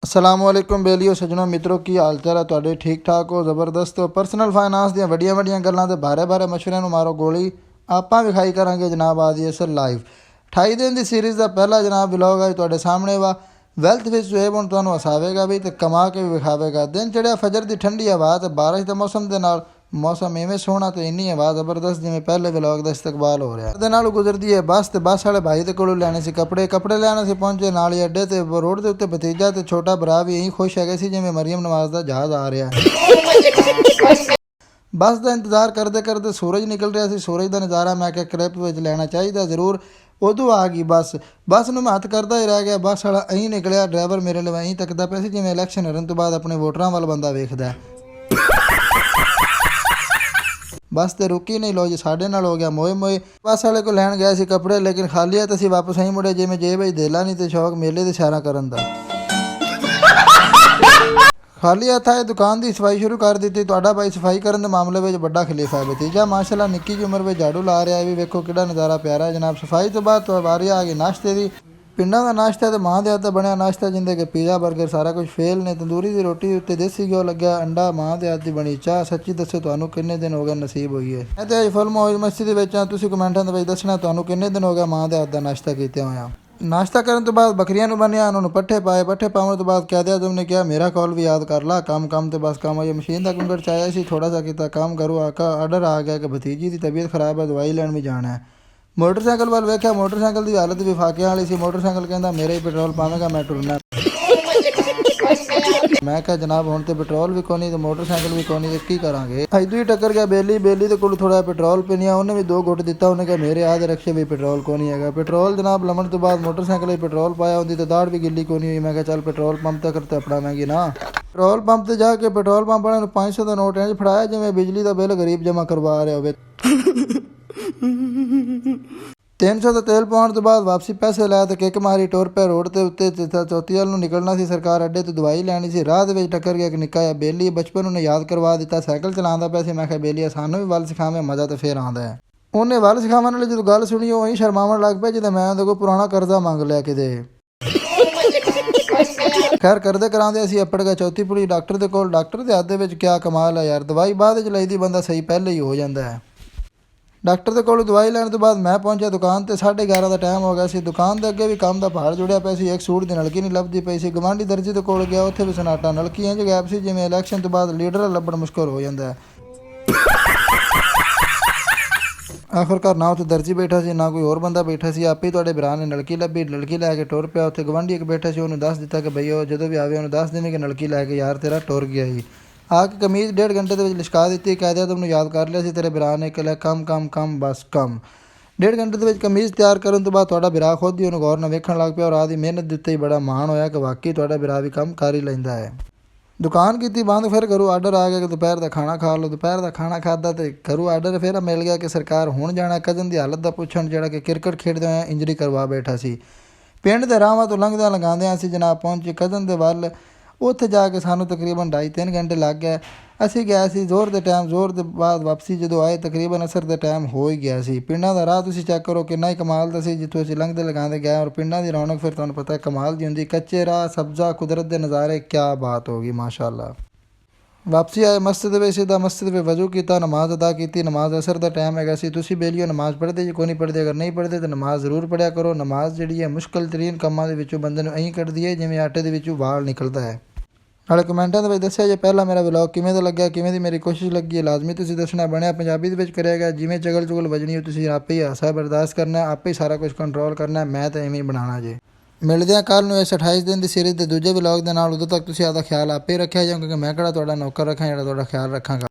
असलामुअलैकुम बेलियो सजनों मित्रों की हाल चाल है तुहाडे ठीक ठाक हो ज़बरदस्त हो। परसनल फाइनांस दी वड्डियां वड्डियां गल्लां ते भारे भारे मशवरियां नूं मारो गोली आपां विखाई करांगे जनाब आज असल लाइव 28 दिन की सीरीज़ का पहला जनाब व्लॉग है तुहाडे सामने वा वैल्थ विच सुहेब हुण तुहानूं हसावेगा भी ते कमा के भी विखावेगा। दिन चढ़िया फजर की ठंडी हवा ते बारिश के मौसम के नाल मौसम इवें सोहना तो इन्नी हवा जबरदस्त जिवें पहले व्लॉग का इस्तकबाल हो रहा है। गुजरती है बस तो बस वाले भाई को लैने से कपड़े कपड़े लैने से पहुंचे नाल ही अड्डे ते रोड के उत्ते भतीजा ते छोटा भरा भी यही खुश है जिवें मरियम नवाज का जहाज आ रहा है। बस का इंतजार करते करते सूरज निकल रहा सी। सूरज का नज़ारा मैं क्या क्लिप में लेना चाहिए जरूर। उदों आ गई बस नूं मैं हत्थ करता ही रह गया। बस वाला अं निकलिया ड्राइवर मेरे लिए अं तकदा पिया सी जिवें इलैक्शन हरन तो बाद अपने वोटरां वाल बंदा वेखदा है। बस तो रुकी नहीं। लो जी साढ़े नाल हो गया मोए मोए। बस वाले को लैन गया सी कपड़े लेकिन खाली है तो असीं वापस आई मुड़े जिवें जेब विच देला नहीं तो शौक मेले ते सैरां करन दा। खाली हत्थ आए दुकान की सफाई शुरू कर दी। तुहाडा भाई सफाई करने के मामले में बड़ा खलीफा है। भतीजा माशाअल्लाह निक्की जी उम्र में झाड़ू ला रहा है। भी वेखो किहड़ा नज़ारा प्यारा है जनाब। सफाई तो बाद तो वारी आ गई नाश्ते की। पिंडा का नाश्ता तो माँ के हत्थ दा बनया नाश्ता जिंदे के पीज़ा बर्गर सारा कुछ फेल ने। तंदूरी की रोटी उत्ते देसी घ्यो लग्या अंडा माँ के हत्थ की बनी चाह। सच्ची दसो तुहानूं किन्ने दिन हो गए नसीब हुई है। मैं तो अज फुल मौज मस्ती के तुसीं कमेंटां दे विच दसना तुहानूं किन्ने दिन हो गया माँ के हत्थ का नाश्ता कीते होया। नाश्ता करने तो बाद बकरियां बनिया उन्होंने पट्ठे पाए। पट्ठे पाने तो बाद क्या दिया तुमने क्या मेरा कॉल भी याद कर ला। काम तो बस काम ये मशीन का कुंगड़ चाया सी थोड़ा सा किया काम करो आका आर्डर आ गया कि भतीजी की तबीयत खराब है दवाई लैन भी जाना है। मोटरसाइकिल वाल वेख्या मोटरसाइकिल की हालत भी फाके वाली सी। मोटरसाइकिल कहता मेरा ही पेट्रोल पावेगा मैं टुरना। मैं क्या जनाब हुण तो पेट्रोल भी कोनी तो मोटरसाइकिल भी कोनी तो की करांगे। इदू ही टक्कर गया बेली तो कोल थोड़ा पेट्रोल पिनिया उन्हें भी 2 घुट दिता। उन्हें कहा मेरे याद रखे भी पेट्रोल कोनी है। पेट्रोल जनाब लमन तो बाद मोटरसाइकिल पेट्रोल पाया उनकी तो दाड़ भी गिली कोनी हुई। मैं क्या चल पेट्रोल पंप तक करते अपना महंगी ना। पेट्रोल पंप से जाके पेट्रोल पंप वाले 500 का नोट इंज फड़ाया जिवें बिजली का बिल गरीब जमा करवा रहे हो। 300 का तेल पाने तो बाद वापसी पैसे लाया तो किक मारी टुर पे रोड के उत्ते चौथी वाल निकलना सी सरकार अड्डे तो दवाई लैनी सी। राह दे टक्कर गया एक निक्का जिहा बेली बचपन उन्हें याद करवा दिता। साइकिल चलाता पिया सी। मैं क्या बेलिया सानू भी वल सिखावे मज़ा तो फिर आंदा है। उन्हें वल सिखावन वाली जो गल सुनी वहीं शर्मावन लग पिया जिद्दां मैं उहदे कोल पुराना कर्जा मंग लिया किते। खैर करदे करांदे असीं अपड़ गए चौथी पुड़ी डॉक्टर दे कोल। डॉक्टर दे हत्थ दे विच क्या कमाल है यार। दवाई बाद च लईदी बंदा सही पहले ही हो जाता है। डॉक्टर के कोल दवाई लैण तो बाद मैं पहुंचा दुकान ते 11:30 का टाइम हो गया सी। दुकान के अगे भी काम का पहाड़ जुड़िया पिया सी। एक सूट की नलकी नहीं लभदी पई सी। गवांढी दर्जी के कोल गया उत्थे भी सनाटा नलकी इंज गैप सी जिवें इलैक्शन तो बाद लीडर लभण मुश्किल हो जाता है। आखिरकार ना उत्थे दर्जी बैठा सी ना कोई होर बंदा बैठा सी। आपे ही तुहाडे भरा ने नलकी लभी नलकी लैके टुर पिया। उत्थे गवांढी एक बैठा सी उन्होंने दस दिता कि बई जो भी आवे उन्होंने दस देने कि नलकी लैके यार तेरा टुर गया ही। आके कमीज 1.5 घंटे के लिशका दी। कह दिया तुमने याद कर लिया सी तेरे बिरा ने कि कम बस कम। 1.5 घंटे के कमीज तैयार करने तो बाद तुहाडा बिरा खुद ही उन्हें गौर नाल वेखण लग पिया और आदि मेहनत दिते ही बड़ा मान होया कि वाकई तुहाडा बिरा भी कम कर ही लैंदा है। दुकान की बंद फिर घरों आर्डर आ गया कि दोपहर का खाना खा लो। दोपहर का खाना खादा तो घरों आर्डर फिर मिल गया कि सरकार हुण जाना कजन की हालत का पुछण जिहड़ा कि क्रिकेट खेडदे होए इंजरी करवा बैठा सी। पिंड के राहां तो लंघदे लगांदे असीं जनाब पहुंचे कजन के वल। उत्थे जाके सानू तकरीबन 2.5-3 घंटे लग गए। असीं गए सी जोर के टाइम जोर के बाद वापसी जो आए तकरीबन असर के टाइम हो ही गया सी। पिंडा का राह तुसीं चेक करो कितना ही कमाल दा सी जित्थों असीं लंघदे लगांदे गए। और पिंडा की रौनक फिर तुहानूं पता है कमाल दी हुंदी। कच्चे राह सब्जा कुदरत के नज़ारे क्या बात होगी माशाअल्लाह। वापसी आए मस्जिद में सीधा मस्जिद में वजू किया नमाज अदा की। नमाज असर का टाइम है सी। तुसीं बेलियो नमाज पढ़ते जी कोई नहीं पढ़ते। अगर नहीं पढ़ते तो नमाज जरूर पढ़िया करो। नमाज जिहड़ी है मुश्किल तरीन कामां दे विचों बंदे नूं अहीं कढदी है जिवें आटे दे विचों वाल निकलदा है। नाले कमेंटां दे विच दस्सिया जे पहला मेरा व्लॉग किवें दा लग्गिया किवें दी मेरी कोशिश लगी है लाजमी तुसीं दसना। बनया पंजाबी दे विच करिया गया जिवें चगल चुगल वजनी हो तुसीं आपे ही हासा बर्दाश्त करना है आपे ही सारा कुछ कंट्रोल करना है। मैं तो इवें ही बनाना जे। मिलदे हैं कल इस 28 दिन की सीरीज़ के दूजे व्लॉग के नाल। उदों तक तुसीं आपदा ख्याल आपे ही रखिया जाओ क्योंकि मैं किहड़ा तुहाडा नौकर रखां जिहड़ा तुहाडा ख्याल रखांगा।